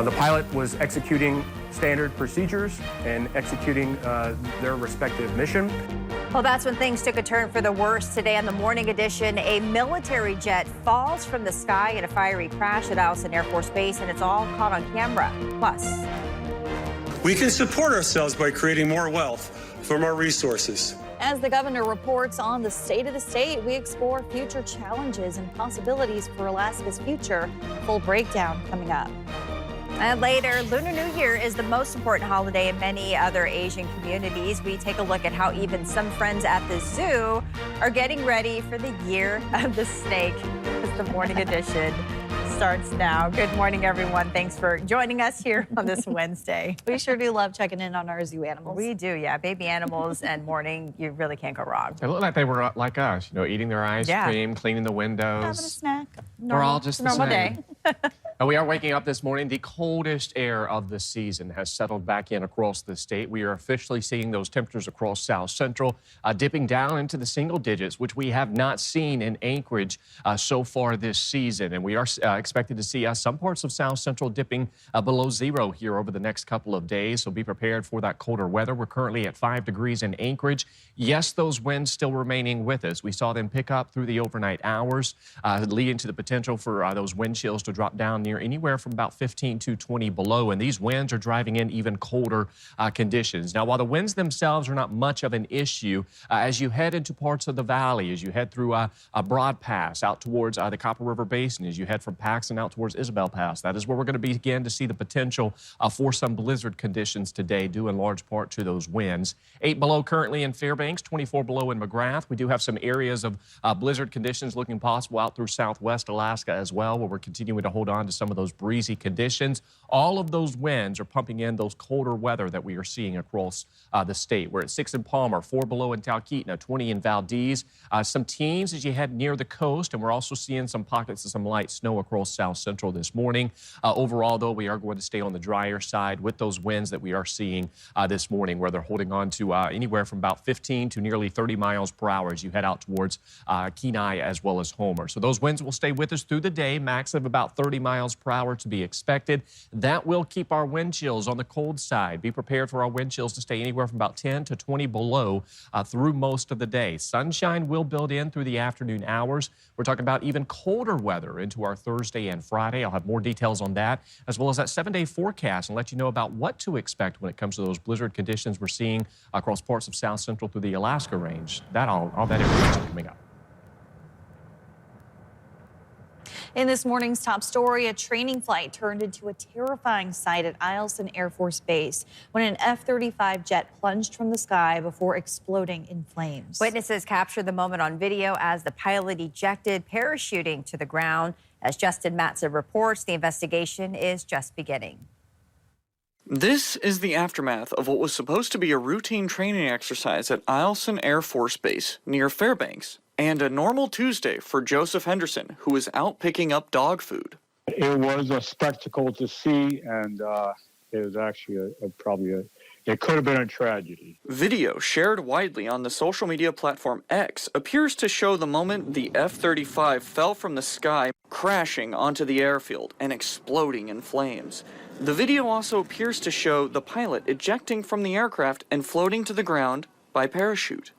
The pilot was executing standard procedures and executing their respective mission. Well, that's when things took a turn for the worse today on the morning edition. A military jet falls from the sky in a fiery crash at Eielson Air Force Base, and it's all caught on camera. Plus, we can support ourselves by creating more wealth from our resources. As the governor reports on the state of the state, we explore future challenges and possibilities for Alaska's future. Full breakdown coming up. And later, Lunar New Year is the most important holiday in many other Asian communities. We take a look at how even some friends at the zoo are getting ready for the Year of the Snake. It's the morning edition. Starts now. Good morning, everyone. Thanks for joining us here on this Wednesday. We sure do love checking in on our zoo animals. We do, yeah. Baby animals and morning, you really can't go wrong. They look like they were like us, you know, eating their ice cream, cleaning the windows. Having a snack. We're all just the normal same. day. And we are waking up this morning. The coldest air of the season has settled back in across the state. We are officially seeing those temperatures across South Central dipping down into the single digits, which we have not seen in Anchorage so far this season. And we are expected to see some parts of South Central dipping below zero here over the next couple of days. So be prepared for that colder weather. We're currently at 5 degrees in Anchorage. Yes, those winds still remaining with us. We saw them pick up through the overnight hours, leading to the potential for those wind chills to drop down near anywhere from about 15 to 20 below. And these winds are driving in even colder conditions. Now, while the winds themselves are not much of an issue, as you head into parts of the valley, as you head through a Broad Pass out towards the Copper River Basin, as you head from Paxton out towards Isabel Pass, that is where we're going to begin to see the potential for some blizzard conditions today, due in large part to those winds. 8 below currently in Fairbanks, 24 below in McGrath. We do have some areas of blizzard conditions looking possible out through southwest Alaska as well, where we're continuing to hold on to some of those breezy conditions. All of those winds are pumping in those colder weather that we are seeing across the state. We're at 6 in Palmer, 4 below in Talkeetna, 20 in Valdez. Some teens as you head near the coast, and we're also seeing some pockets of some light snow across South Central this morning. Overall, though, we are going to stay on the drier side with those winds that we are seeing this morning, where they're holding on to anywhere from about 15 to nearly 30 miles per hour as you head out towards Kenai as well as Homer. So those winds will stay with us through the day, max of about 30 miles per hour to be expected. That will keep our wind chills on the cold side. Be prepared for our wind chills to stay anywhere from about 10 to 20 below through most of the day. Sunshine will build in through the afternoon hours. We're talking about even colder weather into our Thursday and Friday. I'll have more details on that, as well as that 7-day forecast, and let you know about what to expect when it comes to those blizzard conditions we're seeing across parts of South Central through the Alaska range. All that information coming up. In this morning's top story, a training flight turned into a terrifying sight at Eielson Air Force Base when an F-35 jet plunged from the sky before exploding in flames. Witnesses captured the moment on video as the pilot ejected, parachuting to the ground. As Justin Matson reports, the investigation is just beginning. This is the aftermath of what was supposed to be a routine training exercise at Eielson Air Force Base near Fairbanks, and a normal Tuesday for Joseph Henderson, who was out picking up dog food. It was a spectacle to see, and it was actually it could have been a tragedy. Video shared widely on the social media platform X appears to show the moment the F-35 fell from the sky, crashing onto the airfield and exploding in flames. The video also appears to show the pilot ejecting from the aircraft and floating to the ground by parachute.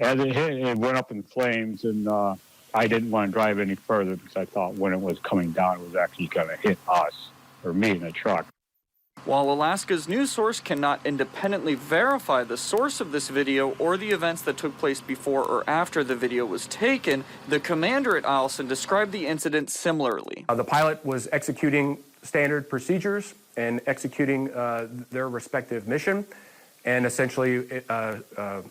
As it hit, it went up in flames, and I didn't want to drive any further because I thought when it was coming down, it was actually going to hit us, or me in the truck. While Alaska's news source cannot independently verify the source of this video or the events that took place before or after the video was taken, the commander at Eielson described the incident similarly. The pilot was executing standard procedures and executing their respective mission, and essentially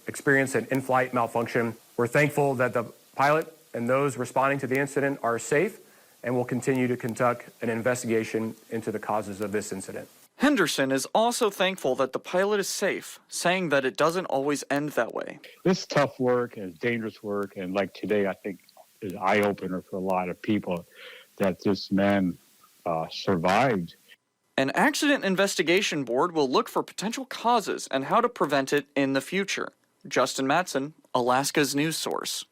experienced an in-flight malfunction. We're thankful that the pilot and those responding to the incident are safe, and will continue to conduct an investigation into the causes of this incident. Henderson is also thankful that the pilot is safe, saying that it doesn't always end that way. This tough work and dangerous work, and like today, I think is an eye-opener for a lot of people that this man survived. An accident investigation board will look for potential causes and how to prevent it in the future. Justin Matson, Alaska's news source.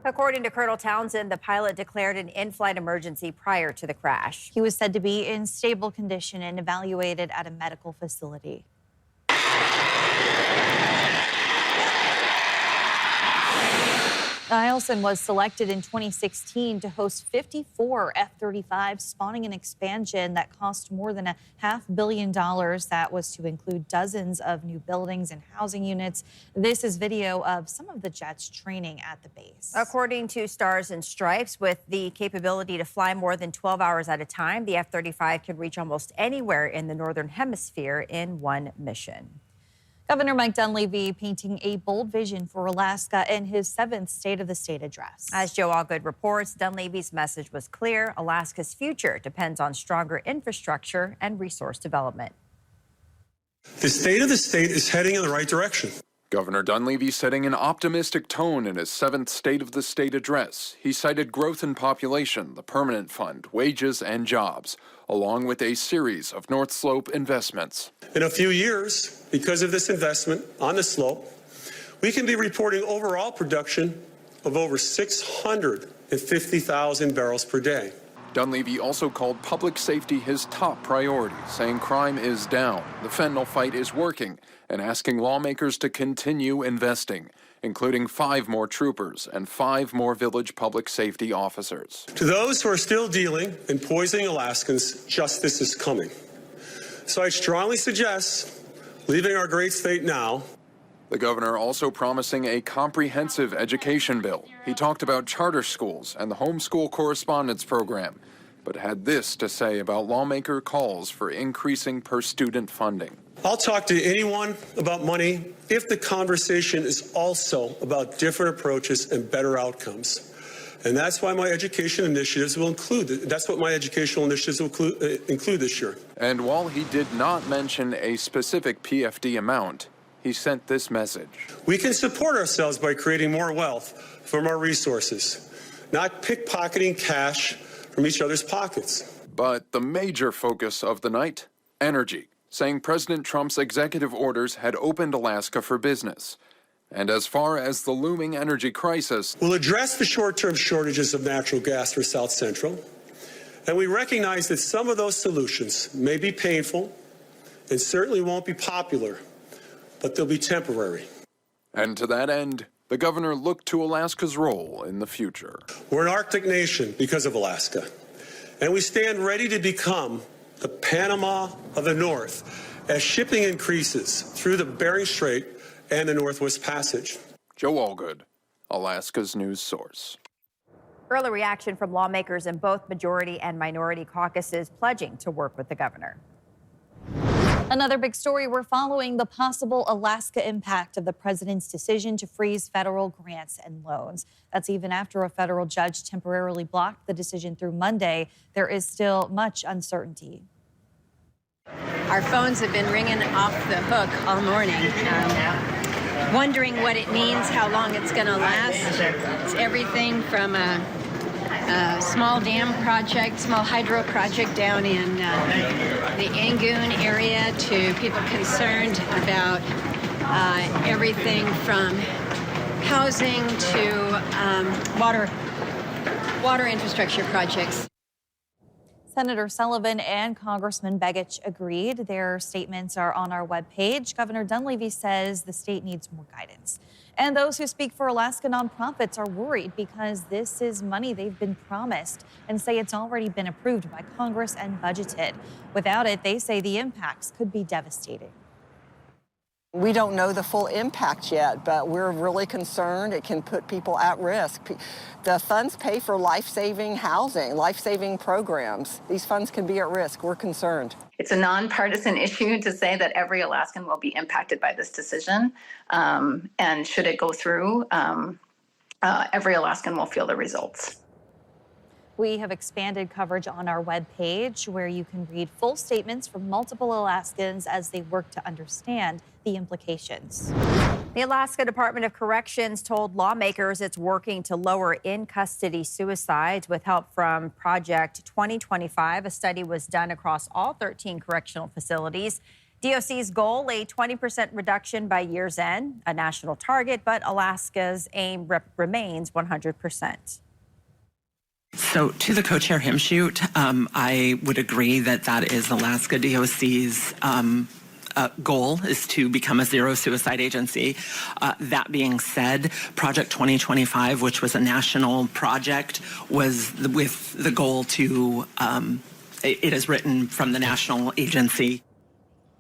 According to Colonel Townsend, the pilot declared an in-flight emergency prior to the crash. He was said to be in stable condition and evaluated at a medical facility. Eielson was selected in 2016 to host 54 F-35s, spawning an expansion that cost more than $500 million. That was to include dozens of new buildings and housing units. This is video of some of the jets training at the base. According to Stars and Stripes, with the capability to fly more than 12 hours at a time, the F-35 can reach almost anywhere in the Northern Hemisphere in one mission. Governor Mike Dunleavy painting a bold vision for Alaska in his 7th State of the State address. As Joe Allgood reports, Dunleavy's message was clear. Alaska's future depends on stronger infrastructure and resource development. The state of the state is heading in the right direction. Governor Dunleavy setting an optimistic tone in his 7th State of the State address. He cited growth in population, the permanent fund, wages, and jobs, along with a series of North Slope investments. In a few years, because of this investment on the slope, we can be reporting overall production of over 650,000 barrels per day. Dunleavy also called public safety his top priority, saying crime is down, the fentanyl fight is working, and asking lawmakers to continue investing, including 5 more troopers and 5 more village public safety officers. To those who are still dealing and poisoning Alaskans, justice is coming. So I strongly suggest leaving our great state now. The governor also promising a comprehensive education bill. He talked about charter schools and the homeschool correspondence program, but had this to say about lawmaker calls for increasing per-student funding. I'll talk to anyone about money if the conversation is also about different approaches and better outcomes. And that's why my education initiatives will include, that's what my educational initiatives will include this year. And while he did not mention a specific PFD amount, he sent this message. We can support ourselves by creating more wealth from our resources, not pickpocketing cash from each other's pockets. But the major focus of the night, energy, saying President Trump's executive orders had opened Alaska for business. And as far as the looming energy crisis, we'll address the short-term shortages of natural gas for South Central, and we recognize that some of those solutions may be painful and certainly won't be popular, but they'll be temporary. And to that end, the governor looked to Alaska's role in the future. We're an Arctic nation because of Alaska, and we stand ready to become the Panama of the North as shipping increases through the Bering Strait and the Northwest Passage. Joe Allgood, Alaska's news source. Early reaction from lawmakers in both majority and minority caucuses pledging to work with the governor. Another big story, we're following the possible Alaska impact of the president's decision to freeze federal grants and loans. That's even after a federal judge temporarily blocked the decision through Monday. There is still much uncertainty. Our phones have been ringing off the hook all morning, wondering what it means, how long it's going to last. It's everything from a small dam project, small hydro project down in the Angoon area to people concerned about everything from housing to water infrastructure projects. Senator Sullivan and Congressman Begich agreed. Their statements are on our webpage. Governor Dunleavy says the state needs more guidance. And those who speak for Alaska nonprofits are worried because this is money they've been promised and say it's already been approved by Congress and budgeted. Without it, they say the impacts could be devastating. We don't know the full impact yet, but we're really concerned. It can put people at risk. The funds pay for life-saving housing, life-saving programs. These funds can be at risk. We're concerned. It's a nonpartisan issue to say that every Alaskan will be impacted by this decision. And should it go through, every Alaskan will feel the results. We have expanded coverage on our webpage where you can read full statements from multiple Alaskans as they work to understand the implications. The Alaska Department of Corrections told lawmakers it's working to lower in-custody suicides with help from Project 2025. A study was done across all 13 correctional facilities. DOC's goal, a 20% reduction by year's end, a national target, but Alaska's aim remains 100%. So to the co-chair hymn shoot, I would agree that that is Alaska DOC's goal, is to become a zero suicide agency. That being said, Project 2025, which was a national project, was with the goal to, it is written from the national agency.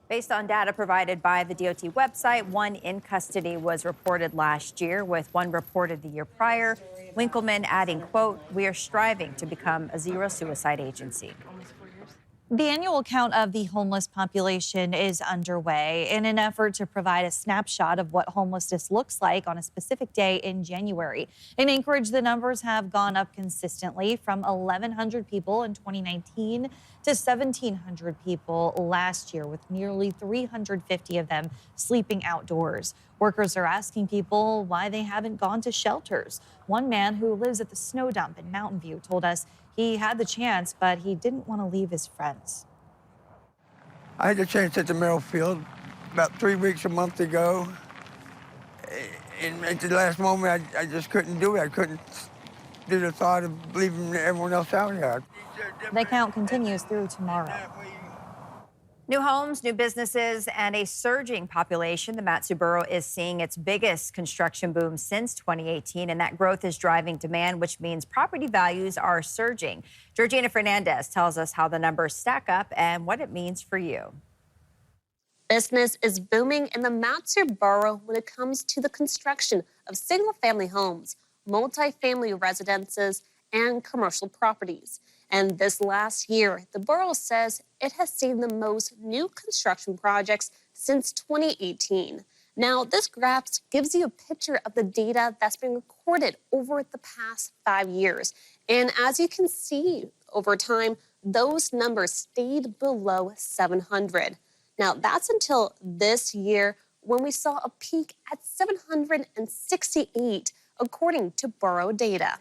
Based on data provided by the DOT website, 1 in custody was reported last year, with 1 reported the year prior. Winkleman adding, quote, "We are striving to become a zero suicide agency." The annual count of the homeless population is underway in an effort to provide a snapshot of what homelessness looks like on a specific day in January. In Anchorage, the numbers have gone up consistently from 1,100 people in 2019 to 1,700 people last year, with nearly 350 of them sleeping outdoors. Workers are asking people why they haven't gone to shelters. One man who lives at the snow dump in Mountain View told us he had the chance, but he didn't want to leave his friends. I had a chance at the mill field about 3 weeks, a month ago. And at the last moment, I just couldn't do it. I couldn't do the thought of leaving everyone else out here. The count continues through tomorrow. New homes, new businesses, and a surging population. The Mat-Su borough is seeing its biggest construction boom since 2018, and that growth is driving demand, which means property values are surging. Georgina Fernandez tells us how the numbers stack up and what it means for you. Business is booming in the Mat-Su borough when it comes to the construction of single-family homes, multifamily residences, and commercial properties. And this last year, the borough says it has seen the most new construction projects since 2018. Now, this graph gives you a picture of the data that's been recorded over the past 5 years. And as you can see, over time, those numbers stayed below 700. Now, that's until this year when we saw a peak at 768, according to borough data.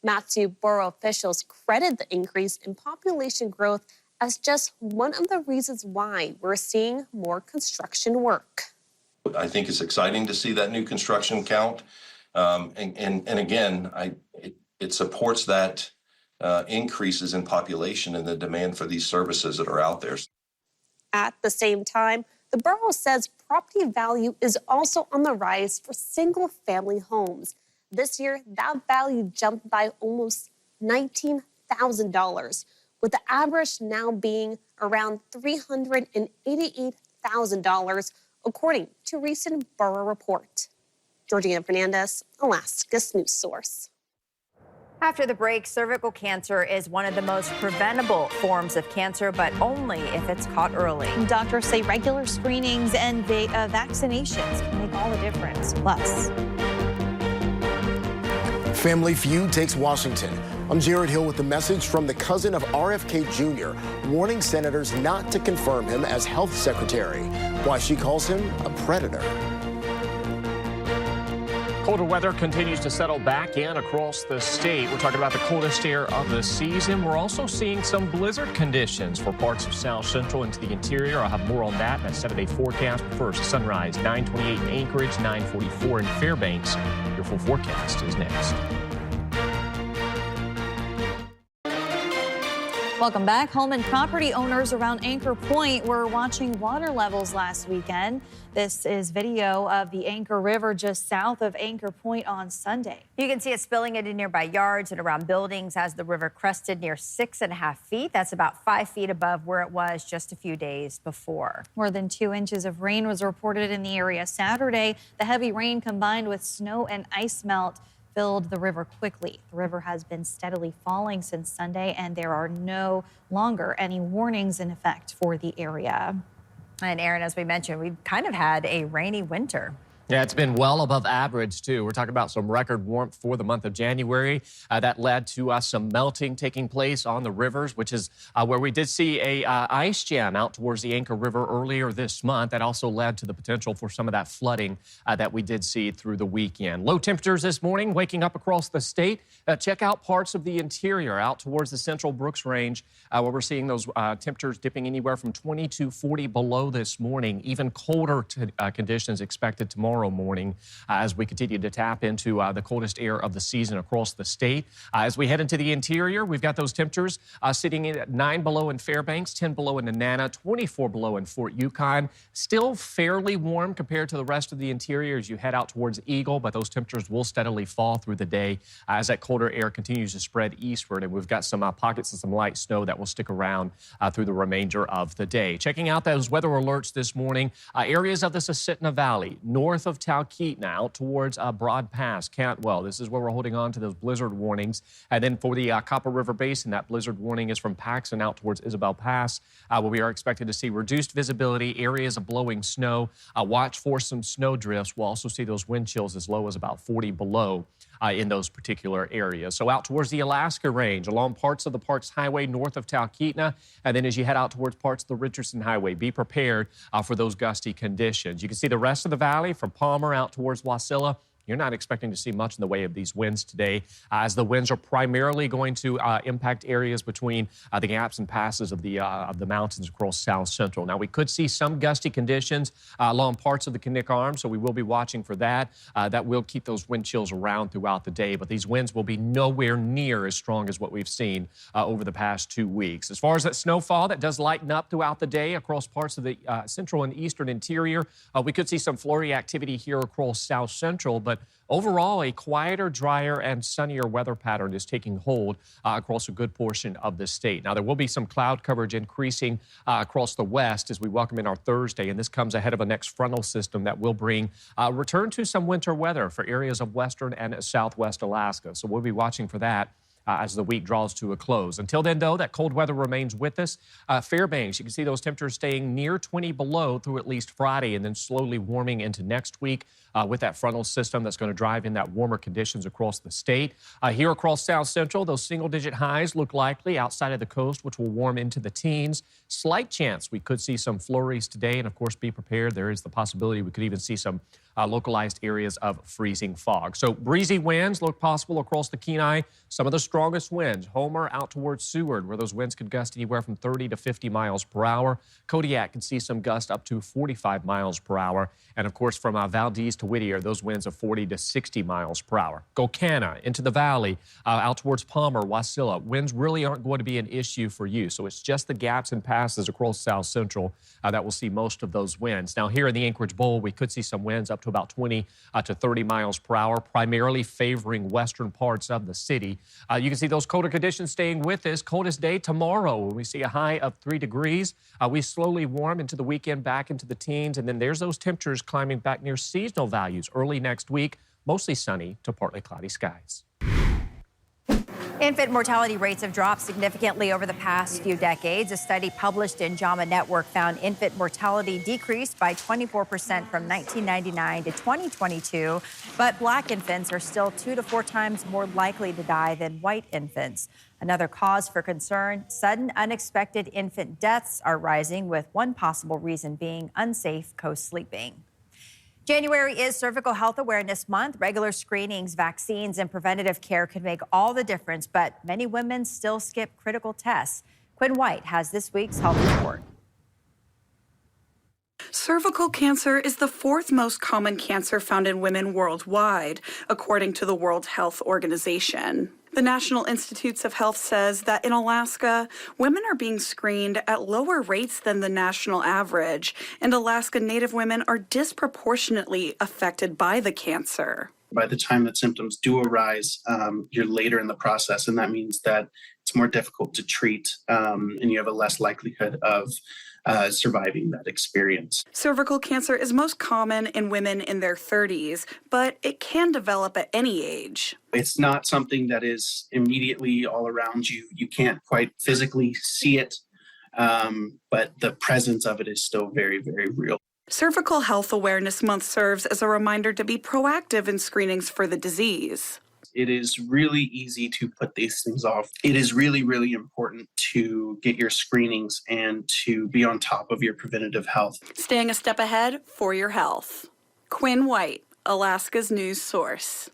Mat-Su borough officials credit the increase in population growth as just one of the reasons why we're seeing more construction work. I think it's exciting to see that new construction count. And again, it supports that increases in population and the demand for these services that are out there. At the same time, the borough says property value is also on the rise for single-family homes. This year, that value jumped by almost $19,000, with the average now being around $388,000, according to a recent borough report. Georgina Fernandez, Alaska's News Source. After the break, cervical cancer is one of the most preventable forms of cancer, but only if it's caught early. Doctors say regular screenings and vaccinations can make all the difference. Plus, Family Feud takes Washington. I'm Jared Hill with the message from the cousin of RFK Jr., warning senators not to confirm him as health secretary. Why she calls him a predator. Colder weather continues to settle back in across the state. We're talking about the coldest air of the season. We're also seeing some blizzard conditions for parts of South Central into the interior. I'll have more on that in that 7-day forecast. But first, sunrise 9:28 in Anchorage, 9:44 in Fairbanks. Your full forecast is next. welcome back. Home and property owners around Anchor Point were watching water levels last weekend. This is video of the Anchor River just south of Anchor Point on Sunday. You can see it spilling into nearby yards and around buildings as the river crested near 6.5 feet. That's about 5 feet above where it was just a few days before. More than 2 inches of rain was reported in the area Saturday. The heavy rain combined with snow and ice melt filled the river quickly. The river has been steadily falling since Sunday, and there are no longer any warnings in effect for the area. And Aaron, as we mentioned, we've kind of had a rainy winter. Yeah, it's been well above average, too. We're talking about some record warmth for the month of January. That led to some melting taking place on the rivers, which is where we did see a ice jam out towards the Anchor River earlier this month. That also led to the potential for some of that flooding that we did see through the weekend. Low temperatures this morning, waking up across the state. Check out parts of the interior out towards the Central Brooks Range, where we're seeing those temperatures dipping anywhere from 20 to 40 below this morning. Even colder conditions expected tomorrow morning as we continue to tap into the coldest air of the season across the state. As we head into the interior, we've got those temperatures sitting in at 9 below in Fairbanks, 10 below in Nenana, 24 below in Fort Yukon. Still fairly warm compared to the rest of the interior as you head out towards Eagle, but those temperatures will steadily fall through the day as that colder air continues to spread eastward, and we've got some pockets of some light snow that will stick around through the remainder of the day. Checking out those weather alerts this morning, areas of the Susitna Valley, north of Talkeetna, out towards Broad Pass, Cantwell. This is where we're holding on to those blizzard warnings. And then for the Copper River Basin, that blizzard warning is from Paxton out towards Isabel Pass, where we are expected to see reduced visibility, areas of blowing snow. Watch for some snow drifts. We'll also see those wind chills as low as about 40 below in those particular areas. So out towards the Alaska Range, along parts of the Parks Highway north of Talkeetna, and then as you head out towards parts of the Richardson Highway, be prepared for those gusty conditions. You can see the rest of the valley from Palmer out towards Wasilla. You're not expecting to see much in the way of these winds today, as the winds are primarily going to impact areas between the gaps and passes of the mountains across South Central. Now, we could see some gusty conditions along parts of the Knik Arm, so we will be watching for that. That will keep those wind chills around throughout the day, but these winds will be nowhere near as strong as what we've seen over the past 2 weeks. As far as that snowfall, that does lighten up throughout the day across parts of the central and eastern interior. We could see some flurry activity here across South Central, but overall, a quieter, drier, and sunnier weather pattern is taking hold across a good portion of the state. Now, there will be some cloud coverage increasing across the west as we welcome in our Thursday, and this comes ahead of a next frontal system that will bring return to some winter weather for areas of western and southwest Alaska. So we'll be watching for that as the week draws to a close. Until then, though, that cold weather remains with us. Fairbanks, you can see those temperatures staying near 20 below through at least Friday, and then slowly warming into next week with that frontal system that's going to drive in that warmer conditions across the state. Here across South Central, those single-digit highs look likely outside of the coast, which will warm into the teens. Slight chance we could see some flurries today, and of course, be prepared. There is the possibility we could even see some localized areas of freezing fog. So breezy winds look possible across the Kenai. Some of the strongest winds, Homer out towards Seward, where those winds could gust anywhere from 30 to 50 miles per hour. Kodiak can see some gusts up to 45 miles per hour. And of course, from Valdez to Whittier, those winds of 40 to 60 miles per hour. Gocana into the valley, out towards Palmer, Wasilla. Winds really aren't going to be an issue for you. So it's just the gaps and passes across South Central that will see most of those winds. Now, here in the Anchorage Bowl, we could see some winds up to about 20 to 30 miles per hour, primarily favoring western parts of the city. You can see those colder conditions staying with us. Coldest day tomorrow, when we see a high of 3 degrees. We slowly warm into the weekend, back into the teens, and then there's those temperatures climbing back near seasonal values early next week. Mostly sunny to partly cloudy skies. Infant mortality rates have dropped significantly over the past few decades. A study published in JAMA Network found infant mortality decreased by 24% from 1999 to 2022, but Black infants are still 2 to 4 times more likely to die than white infants. Another cause for concern, sudden unexpected infant deaths are rising, with one possible reason being unsafe co-sleeping. January is Cervical Health Awareness Month. Regular screenings, vaccines, and preventative care can make all the difference, but many women still skip critical tests. Quinn White has this week's health report. Cervical cancer is the 4th most common cancer found in women worldwide, according to the World Health Organization. The National Institutes of Health says that in Alaska, women are being screened at lower rates than the national average, and Alaska Native women are disproportionately affected by the cancer. By the time that symptoms do arise, you're later in the process, and that means that it's more difficult to treat, and you have a less likelihood of surviving that experience. Cervical cancer is most common in women in their 30s, but it can develop at any age. It's not something that is immediately all around you. You can't quite physically see it, but the presence of it is still very, very real. Cervical Health Awareness Month serves as a reminder to be proactive in screenings for the disease. It is really easy to put these things off. It is really, really important to get your screenings and to be on top of your preventative health. Staying a step ahead for your health. Quinn White, Alaska's news source.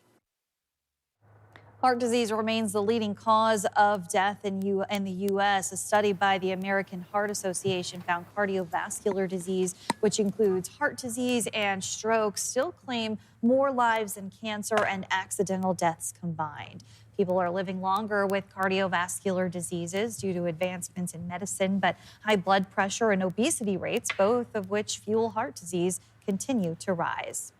Heart disease remains the leading cause of death in the U.S. A study by the American Heart Association found cardiovascular disease, which includes heart disease and stroke, still claim more lives than cancer and accidental deaths combined. People are living longer with cardiovascular diseases due to advancements in medicine, but high blood pressure and obesity rates, both of which fuel heart disease, continue to rise.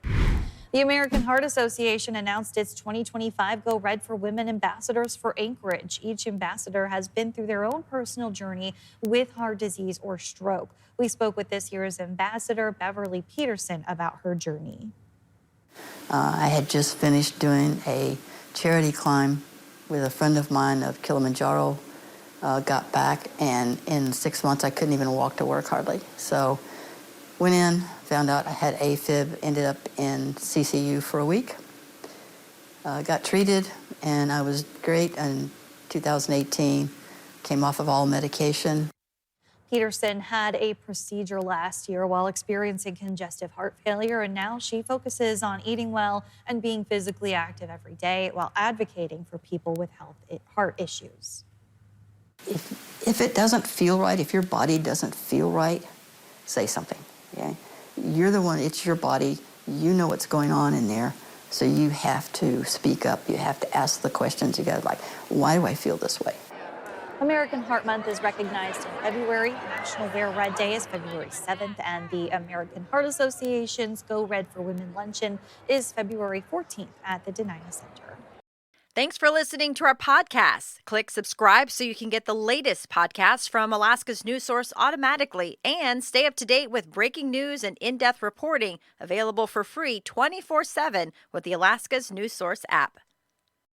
The American Heart Association announced its 2025 Go Red for Women ambassadors for Anchorage. Each ambassador has been through their own personal journey with heart disease or stroke. We spoke with this year's ambassador, Beverly Peterson, about her journey. I had just finished doing a charity climb with a friend of mine of Kilimanjaro, got back, and in 6 months I couldn't even walk to work hardly. So went in, found out I had AFib, ended up in CCU for a week, got treated, and I was great. In 2018, came off of all medication. Peterson had a procedure last year while experiencing congestive heart failure, and now she focuses on eating well and being physically active every day while advocating for people with heart issues. If it doesn't feel right, if your body doesn't feel right, say something. Okay? You're the one, it's your body, you know what's going on in there, so you have to speak up, you have to ask the questions, you gotta why do I feel this way? American Heart Month is recognized in February. National Wear Red Day is February 7th, and the American Heart Association's Go Red for Women Luncheon is February 14th at the Denina Center. Thanks for listening to our podcast. Click subscribe so you can get the latest podcasts from Alaska's news source automatically, and stay up to date with breaking news and in-depth reporting available for free 24/7 with the Alaska's news source app.